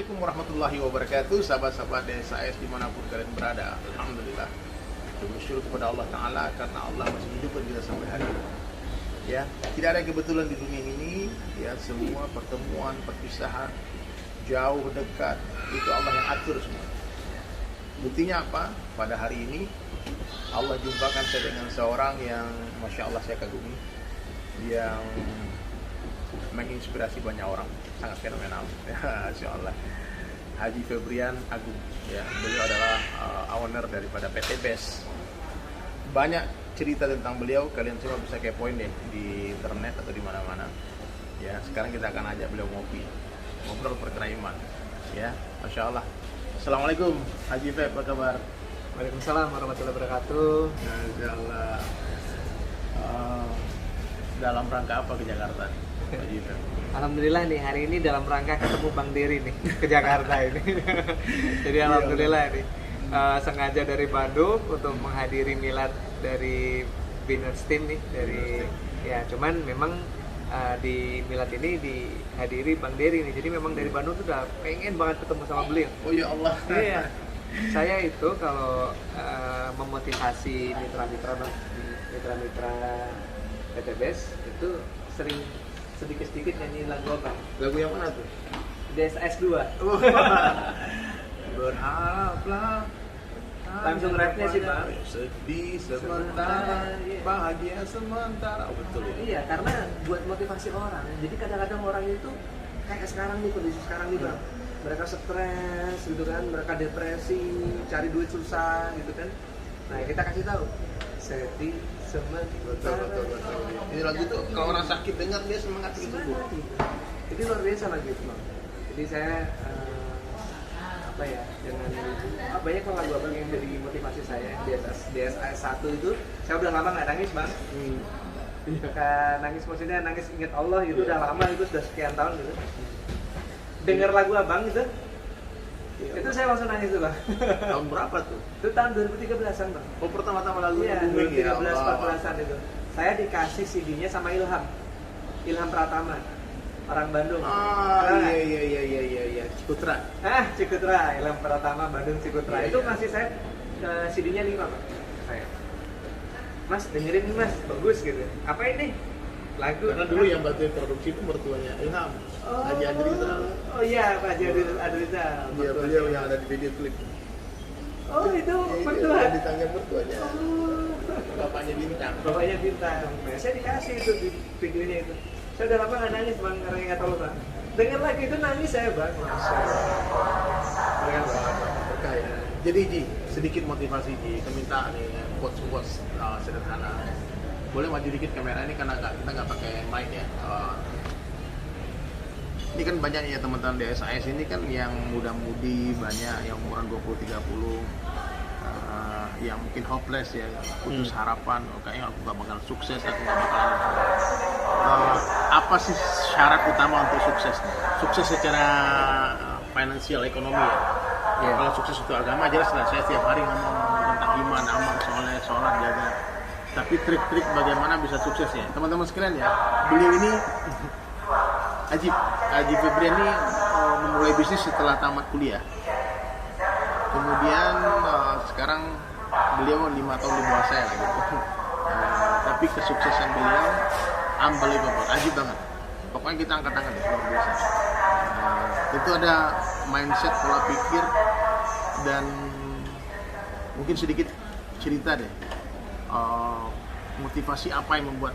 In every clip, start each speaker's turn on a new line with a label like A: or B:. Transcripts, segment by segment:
A: Assalamualaikum warahmatullahi wabarakatuh, sahabat-sahabat DSAS dimanapun kalian berada. Alhamdulillah, bersyukur kepada Allah Ta'ala karena Allah masih hidupkan kita sampai hari ini. Ya, tidak ada kebetulan di dunia ini. Ya, semua pertemuan, perpisahan, jauh dekat itu Allah yang atur semua. Buktinya apa? Pada hari ini Allah jumpakan saya dengan seorang yang Masya Allah saya kagumi, yang menginspirasi banyak orang, sangat fenomenal. Masya Allah, Haji Febrian Agung. Ya, beliau adalah owner daripada PT BES. Banyak cerita tentang beliau, kalian semua bisa kepoin deh di internet atau di mana-mana. Ya, sekarang kita akan ajak beliau ngobrol perkara iman. Ya, Masya Allah. Assalamualaikum Haji Feb, apa kabar?
B: Waalaikumsalam warahmatullahi wabarakatuh.
A: Masya Allah. Dalam rangka apa ke Jakarta? Haji Feb?
B: Alhamdulillah nih, hari ini dalam rangka ketemu Bang Dery nih ke Jakarta ini. Jadi alhamdulillah nih sengaja dari Bandung untuk menghadiri milad dari Biners Team nih dari ya, cuman memang di milad ini dihadiri Bang Dery nih. Jadi memang dari Bandung tuh udah pengen banget ketemu sama beliau.
A: Oh ya Allah.
B: Iya. Saya itu kalau memotivasi mitra-mitra PT BES itu sering sedikit-sedikit nyanyi lagu apa?
A: Lagu yang mana tuh?
B: DSS 2.
A: Berharaplah
B: Langsung rapnya sih, Bang.
A: Sedih sementara, bahagia sementara. Oh, betul ya?
B: Iya, karena buat motivasi orang. Jadi kadang-kadang orang itu kayak sekarang nih, kondisi sekarang nih, Bang. Mereka stres gitu kan, mereka depresi, cari duit susah gitu kan. Nah, kita kasih tahu sedih sementara.
A: Betul. Ini lagu tuh kalau orang sakit dengar dia semangat gitu.
B: Itu luar biasa lagi itu, Bang. Jadi saya apa ya, dengan banyak lagu abang yang jadi motivasi saya. DSS 1 itu saya udah lama nggak nangis, Bang. Nangis maksudnya nangis ingat Allah itu udah lama, itu sudah sekian tahun gitu. Dengar lagu abang itu saya langsung nangis tuh, Bang.
A: Tahun berapa tuh?
B: Itu tahun 2013an, Bang.
A: Oh, pertama-tama lagu
B: Iya,
A: booming ya?
B: 2013-14an itu. Saya dikasih CD-nya sama Ilham Pratama, orang Bandung.
A: Iya, Cikutra.
B: Cikutra, Ilham Pratama, Bandung Cikutra.
A: Iya,
B: Itu
A: iya.
B: masih saya CD-nya 5, Pak. Saya. Mas, dengerin nih, Mas, bagus gitu. Apa ini? Lagu.
A: Karena dulu yang bantuin produksi itu mertuanya Ilham, Haji Adrizal.
B: Oh iya, Pak Haji Adrizal.
A: Dia beliau yang ada di video klip.
B: Oh, itu mertua.
A: Iya, di tangan mertuanya. Bapaknya Bintang.
B: Bapaknya Bintang. Nah, saya dikasih itu di videonya itu. Saya udah lama nggak nangis, Bang, karena nggak tahu, Bang. Dengar lagi itu nangis saya, Bang.
A: Berkah ya. Jadi Ji, sedikit motivasi Ji, kita minta nih quotes sederhana. Boleh maju dikit kamera ini karena kita nggak pakai mic ya. Ini kan banyak ya teman-teman DSAS ini kan yang muda-mudi, banyak yang umuran 20-30, yang mungkin hopeless ya, putus harapan, kayaknya aku nggak bakal sukses, aku nggak bakal apa sih syarat utama untuk sukses? Sukses secara finansial, ekonomi ya.
B: Yeah.
A: Kalau sukses untuk agama jelas lah, saya setiap hari ngomong tentang iman, amal, soleh, sholat, jaga. Tapi trik-trik bagaimana bisa sukses ya, teman-teman sekalian ya. Beliau ini Haji Febrian ini memulai bisnis setelah tamat kuliah. Kemudian sekarang beliau 5 tahun di bawah saya lah gitu. Tapi kesuksesan beliau unbelievable, ajib banget. Pokoknya kita angkat tangan deh, luar biasa. Itu ada mindset, pola pikir, dan mungkin sedikit cerita deh. Motivasi apa yang membuat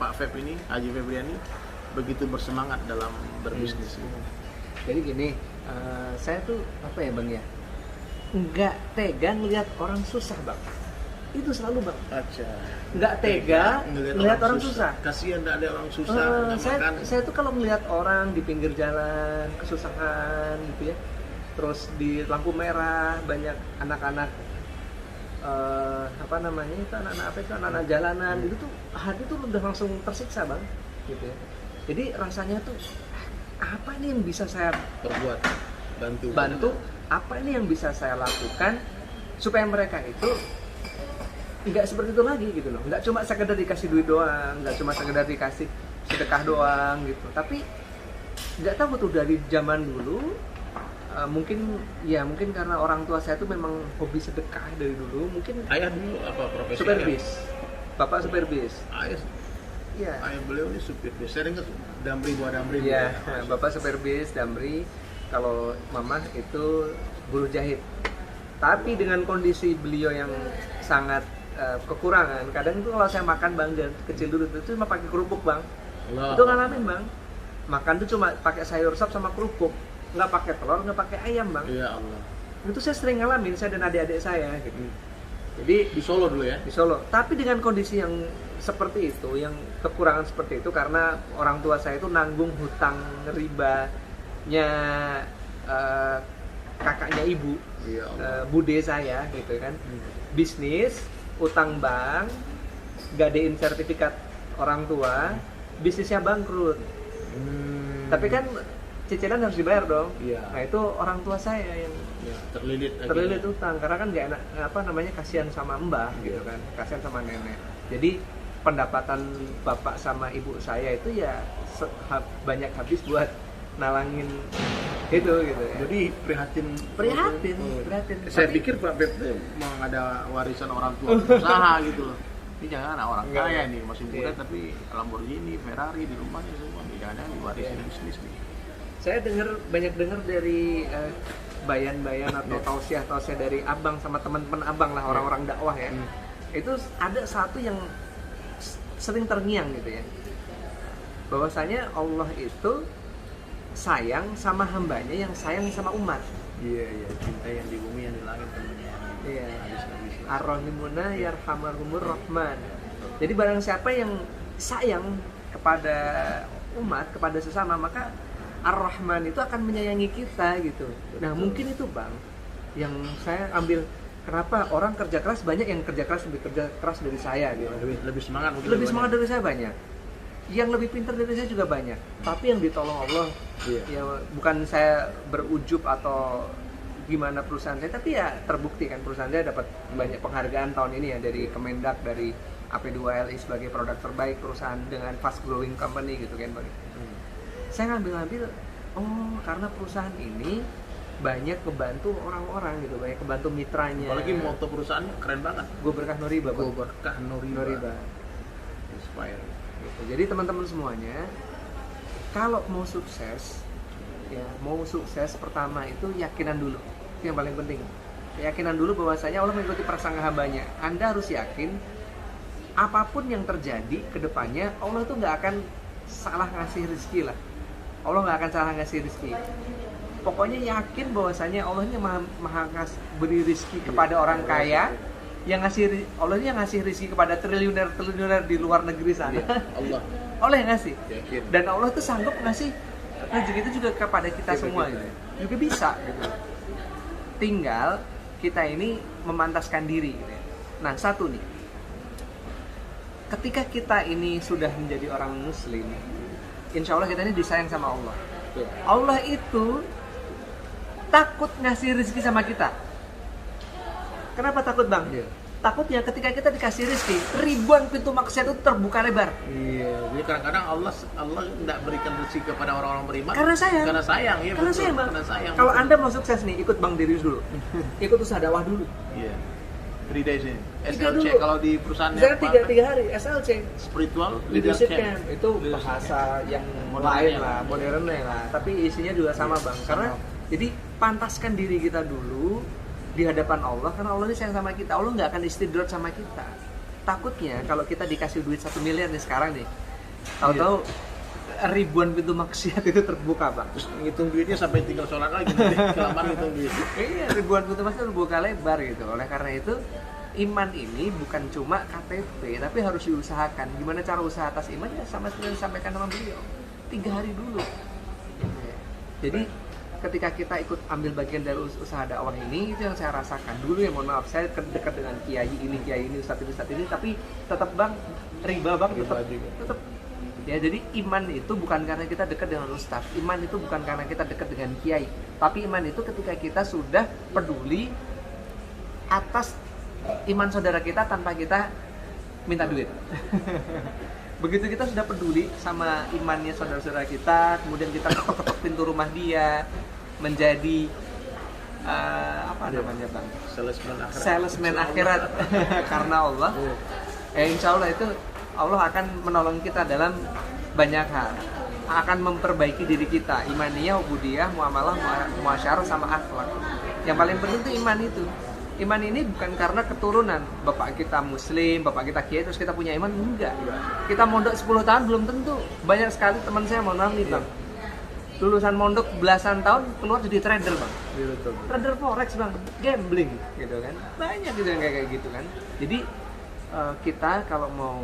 A: Pak Feb ini, Haji Febrian ini begitu bersemangat dalam berbisnis?
B: Jadi gini, saya tuh apa ya, Bang ya, nggak tega ngelihat orang susah, Bang. Itu selalu, Bang. Nggak tega ngelihat orang susah.
A: Kasihan nggak ada orang susah, nggak makan.
B: Saya tuh kalau melihat orang di pinggir jalan kesusahan gitu ya, terus di lampu merah banyak anak-anak anak-anak jalanan, itu tuh hati tuh udah langsung tersiksa, Bang, gitu ya. Jadi rasanya tuh apa ini yang bisa saya
A: Perbuat,
B: bantu, apa ini yang bisa saya lakukan supaya mereka itu nggak seperti itu lagi gitu loh. Nggak cuma sekedar dikasih duit doang, nggak cuma sekedar dikasih sedekah doang gitu. Tapi nggak tahu tuh dari zaman dulu Mungkin karena orang tua saya tuh memang hobi sedekah dari dulu. Mungkin
A: Ayah dulu apa profesi?
B: supir bis. Bapak supir bis.
A: Ayah,
B: Iya.
A: ayah beliau ini supir bis. Saya dengar Damri, buah Damri.
B: Iya,
A: Ya.
B: Bapak supir bis Damri. Kalau mama itu buruh jahit. Tapi dengan kondisi beliau yang sangat kekurangan, kadang itu kalau saya makan bang, dan kecil dulu itu cuma pakai kerupuk bang.
A: Allah.
B: Itu ngalamin bang. Makan tuh cuma pakai sayur sop sama kerupuk, nggak pakai telur, nggak pakai ayam bang.
A: Ya Allah.
B: Itu saya sering ngalamin, saya dan adik-adik saya gitu. Jadi
A: Di Solo dulu ya?
B: di Solo. Tapi dengan kondisi yang seperti itu, yang kekurangan seperti itu, karena orang tua saya itu nanggung hutang ribanya kakaknya ibu,
A: Iya Allah.
B: bude saya gitu kan. Bisnis, utang bank, gadein sertifikat orang tua, bisnisnya bangkrut. Tapi kan cicilan harus dibayar dong.
A: Iya.
B: Nah itu orang tua saya yang
A: Ya, terlilit lagi.
B: terlilit utang karena kan nggak enak, apa namanya, kasihan sama mbah gitu kan, kasihan sama nenek. Jadi pendapatan bapak sama ibu saya itu ya banyak habis buat nalangin itu gitu ya.
A: Jadi prihatin.
B: Prihatin.
A: Saya
B: Tapi-
A: pikir Pak Beb itu mau ada warisan orang tua usaha gitu loh. Ini jangan orang
B: Enggak.
A: kaya nih, masih muda
B: Iya.
A: tapi Lamborghini, Ferrari di rumahnya semua. Jangan diwarisin bisnis nih.
B: Saya banyak dengar dari bayan-bayan atau
A: Iya.
B: tausiah-tausiah dari abang sama teman-teman abang lah, orang-orang dakwah ya. Itu ada satu yang sering terngiang gitu ya, bahwasanya Allah itu sayang sama hambanya yang sayang sama umat.
A: Iya, iya, cinta yang di bumi yang di langit temennya.
B: Iya.
A: Habis-habis.
B: Ar-Rahimuna yarhamahumur Rahman. Jadi barang siapa yang sayang kepada umat, kepada sesama, maka Ar-Rahman itu akan menyayangi kita gitu. Nah, mungkin itu Bang yang saya ambil, kenapa orang kerja keras, banyak yang kerja keras dari saya gitu.
A: Lebih semangat mungkin.
B: Lebih semangat dari saya banyak. Yang lebih pintar dari saya juga banyak. Tapi yang ditolong Allah,
A: Iya.
B: ya bukan saya berujub atau gimana perusahaan saya, tapi ya terbukti kan perusahaan saya dapat banyak penghargaan tahun ini ya, dari Kemendak, dari AP2LI sebagai produk terbaik perusahaan dengan fast growing company gitu kan Bang. Saya ngambil oh karena perusahaan ini banyak kebantu orang-orang gitu, banyak kebantu mitranya.
A: Apalagi moto perusahaannya keren banget.
B: Gue berkah Noriba Bang.
A: Go berkah Noriba.
B: Noriba.
A: Inspire.
B: Gitu. Jadi teman-teman semuanya, kalau mau sukses, ya mau sukses pertama itu yakinan dulu, itu yang paling penting. Keyakinan dulu bahwasanya Allah mengikuti prasangka hambanya. Anda harus yakin apapun yang terjadi ke depannya, Allah tuh nggak akan salah ngasih rezeki lah. Allah nggak akan salah ngasih rezeki. Pokoknya yakin bahwasanya Allah ini maha beri rezeki kepada orang kaya, yang Allah ini yang ngasih rezeki kepada triliuner di luar negeri sana.
A: Iya, Allah.
B: Allah yang ngasih.
A: Yakin.
B: Dan Allah tuh sanggup ngasih rezeki itu juga kepada kita semua gitu. Juga bisa gitu. Tinggal kita ini memantaskan diri gitu ya. Nah, satu nih. Ketika kita ini sudah menjadi orang muslim, insya Allah kita ini disayang sama Allah.
A: Betul.
B: Allah itu takut ngasih rezeki sama kita. Kenapa takut Bang?
A: Iya.
B: Takutnya ketika kita dikasih rezeki, ribuan pintu maksiat itu terbuka lebar.
A: Iya, jadi kadang-kadang Allah tidak berikan rezeki kepada orang-orang beriman
B: Karena sayang.
A: Karena sayang, iya
B: Karena
A: betul.
B: sayang Bang.
A: Karena sayang.
B: Kalau
A: betul.
B: Anda mau sukses nih, ikut Bang Dirius dulu. Ikut usaha dakwah dulu.
A: Iya. 3 days ini.
B: Tiga
A: SLC
B: dulu.
A: kalau di perusahaannya
B: Misalnya 3 hari SLC.
A: spiritual
B: Leadership
A: camp.
B: Camp itu bahasa yang
A: Modernnya
B: lain lah, modernnya lah. Tapi isinya juga sama Bang. Karena jadi pantaskan diri kita dulu di hadapan Allah, karena Allah ini sayang sama kita. Allah nggak akan istidrat sama kita. Takutnya kalau kita dikasih duit 1 miliar nih sekarang nih, tahu-tahu ribuan pintu maksiat itu terbuka Bang.
A: Terus ngitung duitnya sampai tinggal sholat lagi nanti kelamaan ngitung duit.
B: Iya, ribuan pintu maksiat terbuka lebar gitu. Oleh karena itu iman ini bukan cuma KTP, tapi harus diusahakan. Gimana cara usaha atas iman? Ya sama seperti yang disampaikan sama beliau, 3 hari dulu. Jadi ketika kita ikut ambil bagian dari usaha dakwah ini, itu yang saya rasakan dulu ya. Mohon maaf, saya dekat dengan kiai ini, ustadz ini, tapi tetap Bang, riba Bang, tetap. Ya, jadi iman itu bukan karena kita dekat dengan ustadz, iman itu bukan karena kita dekat dengan kiai, tapi iman itu ketika kita sudah peduli atas iman saudara kita tanpa kita minta duit. Begitu kita sudah peduli sama imannya saudara-saudara kita, kemudian kita ketok-ketok pintu rumah dia, menjadi apa namanya bang?
A: Salesman
B: akhirat karena Allah. Insya Allah itu Allah akan menolong kita dalam banyak hal, akan memperbaiki diri kita, imaniyah, ubudiyah, muamalah, muasyarah sama akhlak. Yang paling penting itu iman itu. Iman ini bukan karena keturunan bapak kita muslim, bapak kita kiai terus kita punya iman, enggak. Kita mondok 10 tahun belum tentu. Banyak sekali teman saya mohon maaf nih bang, lulusan mondok belasan tahun keluar jadi trader bang, trader forex bang, gambling gitu kan, banyak gitu yang kayak gitu kan. Jadi kita kalau mau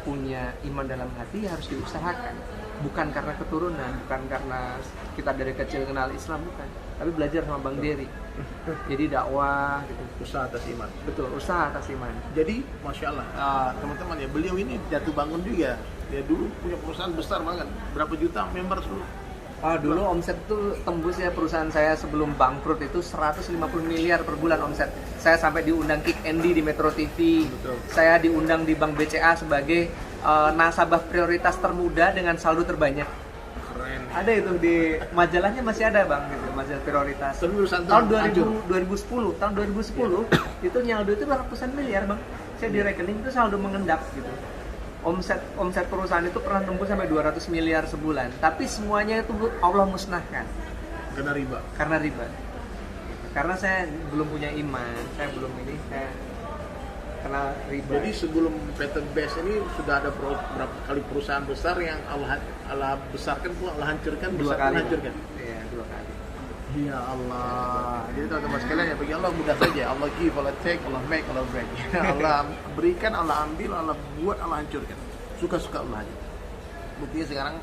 B: punya iman dalam hati harus diusahakan, bukan karena keturunan, bukan karena kita dari kecil kenal Islam, bukan, tapi belajar sama Bang Dery. Jadi dakwah gitu,
A: usaha atas iman.
B: Betul, usaha atas iman.
A: Jadi masya Allah teman-teman ya, beliau ini jatuh bangun juga. Dia dulu punya perusahaan besar banget, berapa juta member dulu.
B: Dulu omset tuh tembus ya, perusahaan saya sebelum bangkrut itu 150 miliar per bulan omset. Saya sampai diundang Kick Andy di Metro TV.
A: Betul.
B: Saya diundang di Bank BCA sebagai nasabah prioritas termuda dengan saldo terbanyak.
A: Keren.
B: Ada itu di majalahnya, masih ada bang, gitu, majalah prioritas. Tahun 2010, tahun 2010 itu nyaldo itu ratusan miliar bang. Saya di rekening itu saldo mengendap gitu. Omset perusahaan itu pernah tembus sampai 200 miliar sebulan, tapi semuanya itu Allah musnahkan karena riba. Karena saya belum punya iman, saya kena riba.
A: Jadi sebelum PT BES ini sudah ada berapa kali perusahaan besar yang Allah besarkan pula Allah hancurkan,
B: dua kali.
A: Iya, 2 kali. Ya Allah. Jadi teman-teman sekalian ya, bagi Allah mudah saja. Allah give, Allah take, Allah make, Allah break. Allah berikan, Allah ambil, Allah buat, Allah hancurkan. Suka-suka Allah aja. Buktinya sekarang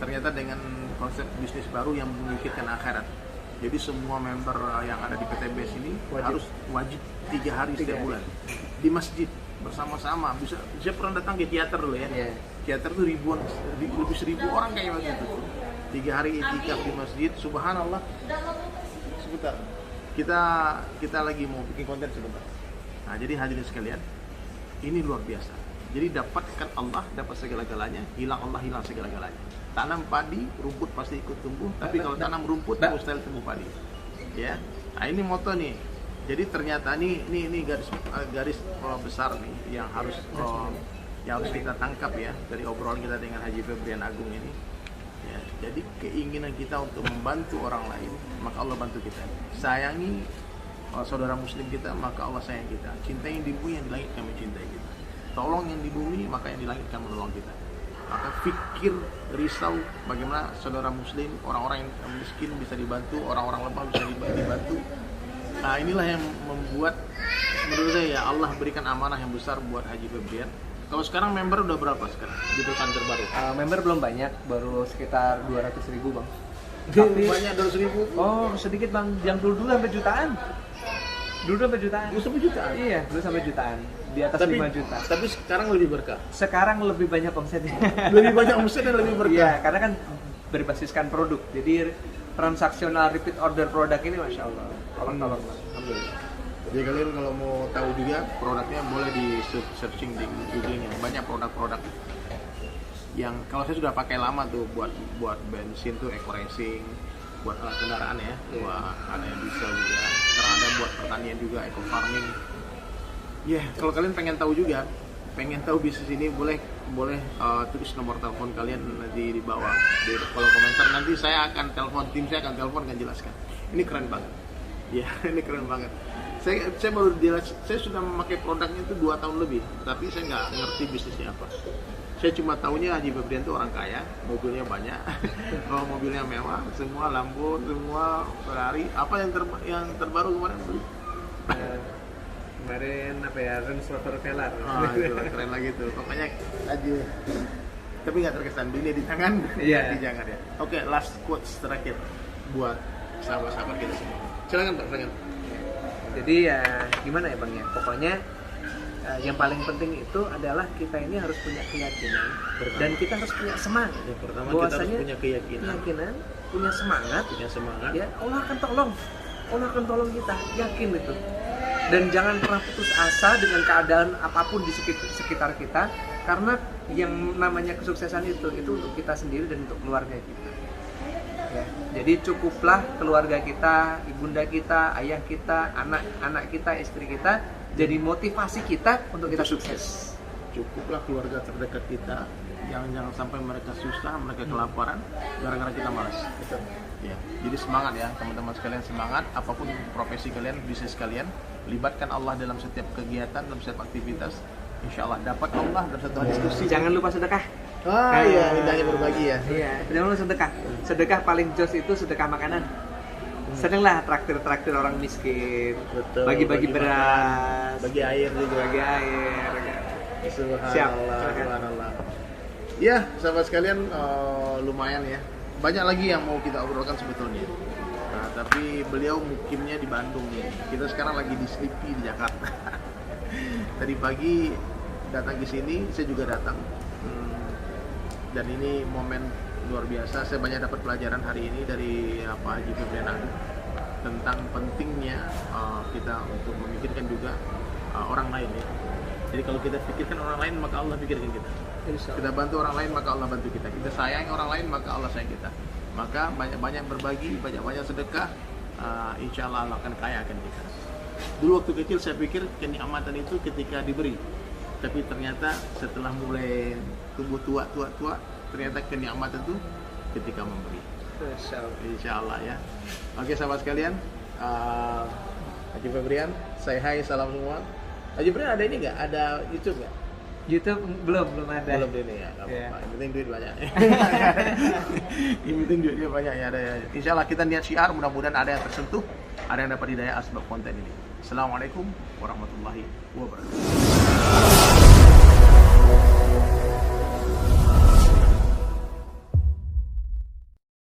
A: ternyata dengan konsep bisnis baru yang memikirkan akhirat. Jadi semua member yang ada di PT BES ini harus wajib 3 hari setiap bulan di masjid bersama-sama. Saya pernah datang ke teater dulu ya.
B: Yeah.
A: Teater tuh lebih 1000 orang kayak begitu. 3 hari itikaf di masjid, subhanallah. Sebentar, kita lagi mau bikin konten sebentar. Nah, jadi hadirin sekalian, ini luar biasa. Jadi dapatkan Allah, dapat segala-galanya. Hilang Allah, hilang segala-galanya. Tanam padi, rumput pasti ikut tumbuh. Tapi kalau tanam rumput, mustahil tumbuh padi. Ya, nah ini moto nih. Jadi ternyata ini garis besar nih yang harus kita tangkap ya dari obrolan kita dengan Haji Febrian Agung ini. Ya, jadi keinginan kita untuk membantu orang lain, maka Allah bantu kita. Sayangi saudara muslim kita, maka Allah sayang kita. Cintai yang di bumi, yang di langit kami cintai kita. Tolong yang di bumi, maka yang di langit akan menolong kita. Maka pikir, risau bagaimana saudara muslim, orang-orang yang miskin bisa dibantu, orang-orang lemah bisa dibantu. Nah, inilah yang membuat menurut saya ya, Allah berikan amanah yang besar buat Haji Febrian. Kalau sekarang member udah berapa sekarang di perusahaan terbaru?
B: Member belum banyak, baru sekitar 200.000 bang.
A: Tapi banyak 200.000?
B: Oh sedikit bang, yang dulu sampai jutaan. Dulu sampai jutaan? Iya, dulu sampai jutaan. Di atas 5 juta.
A: Tapi sekarang lebih berkah?
B: Sekarang lebih banyak omsetnya.
A: Lebih banyak omset dan lebih berkah?
B: Iya, karena kan berbasiskan produk. Jadi transaksional repeat order produk ini Masya Allah. Tolong. Alhamdulillah.
A: Jadi kalian kalau mau tahu juga produknya boleh di searching di Google nya, banyak produk-produk yang kalau saya sudah pakai lama tuh buat bensin tuh Eco Racing, buat alat kendaraan ya, buat ada yang diesel juga, sekarang ada buat pertanian juga Eco Farming. Kalau kalian pengen tahu bisnis ini boleh tulis nomor telepon kalian nanti di bawah di kolom komentar, nanti saya akan telepon, tim saya akan telepon dan jelaskan. Ini keren banget. Ini keren banget. Saya baru saya sudah memakai produknya itu 2 tahun lebih, tapi saya nggak ngerti bisnisnya apa. Saya cuma tahunya Haji Febrian itu orang kaya, mobilnya banyak, mobilnya mewah, semua Lambo, semua Ferrari. Apa yang terbaru kemarin beli?
B: Kemarin apa ya, Range Rover Velar.
A: Itu keren lagi tuh. Pokoknya Haji. Tapi nggak terkesan, dunia di tangan,
B: Iya.
A: di jangan ya. Oke, last quotes terakhir buat sahabat-sahabat kita semua. Silakan Pak, silakan.
B: Jadi ya gimana ya bang ya, pokoknya yang paling penting itu adalah kita ini harus punya keyakinan dan kita harus punya semangat.
A: Yang pertama kita harus punya keyakinan,
B: punya semangat. Ya Allah akan tolong kita, yakin itu. Dan jangan pernah putus asa dengan keadaan apapun di sekitar kita, karena yang namanya kesuksesan itu untuk kita sendiri dan untuk keluarga kita. Ya. Jadi cukuplah keluarga kita, ibunda kita, ayah kita, anak-anak kita, istri kita jadi motivasi kita untuk kita sukses.
A: Cukuplah keluarga terdekat kita, jangan sampai mereka susah, mereka kelaparan gara-gara kita malas.
B: Betul.
A: Ya, jadi semangat ya teman-teman sekalian, semangat apapun profesi kalian, bisnis kalian, libatkan Allah dalam setiap kegiatan, dalam setiap aktivitas. Insya Allah dapat Allah dalam satu diskusi.
B: Jangan lupa sedekah.
A: Iya, indahnya berbagi ya.
B: Iya, jangan lupa sedekah. Sedekah paling jos itu sedekah makanan. Senenglah traktir orang miskin.
A: Betul,
B: Bagi-bagi
A: bagi
B: beras,
A: Bagi air juga.
B: bagi air.
A: Subhanallah,
B: Siap.
A: subhanallah. Ya, sahabat sekalian, lumayan ya. Banyak lagi yang mau kita obrolkan sebetulnya. Nah, tapi beliau mukimnya di Bandung nih. Kita sekarang lagi di Sleepy di Jakarta. Tadi pagi datang ke sini, saya juga datang. Dan ini momen luar biasa. Saya banyak dapat pelajaran hari ini dari Pak Haji Febrian Adu tentang pentingnya kita untuk memikirkan juga orang lain ya. Jadi kalau kita pikirkan orang lain, maka Allah pikirkan kita. Kita bantu orang lain, maka Allah bantu kita. Kita sayang orang lain, maka Allah sayang kita. Maka banyak-banyak berbagi, banyak-banyak sedekah, insya Allah Allah akan kaya akan kita. Dulu waktu kecil saya pikir kenikmatan itu ketika diberi. Tapi ternyata setelah mulai tumbuh tua, ternyata kenikmatan itu ketika memberi. Insya Allah ya. Oke sahabat sekalian, Haji Febrian, say hi, salam semua. Haji Febrian ada ini nggak? Ada YouTube nggak?
B: YouTube belum ada.
A: Belum ini ya, nggak
B: Iya.
A: apa-apa. Yang penting duit banyak. Yang penting duitnya banyak ya. Ada ya. Insya Allah kita niat syiar, mudah-mudahan ada yang tersentuh, ada yang dapat hidayah sebab konten ini. Assalamualaikum warahmatullahi wabarakatuh.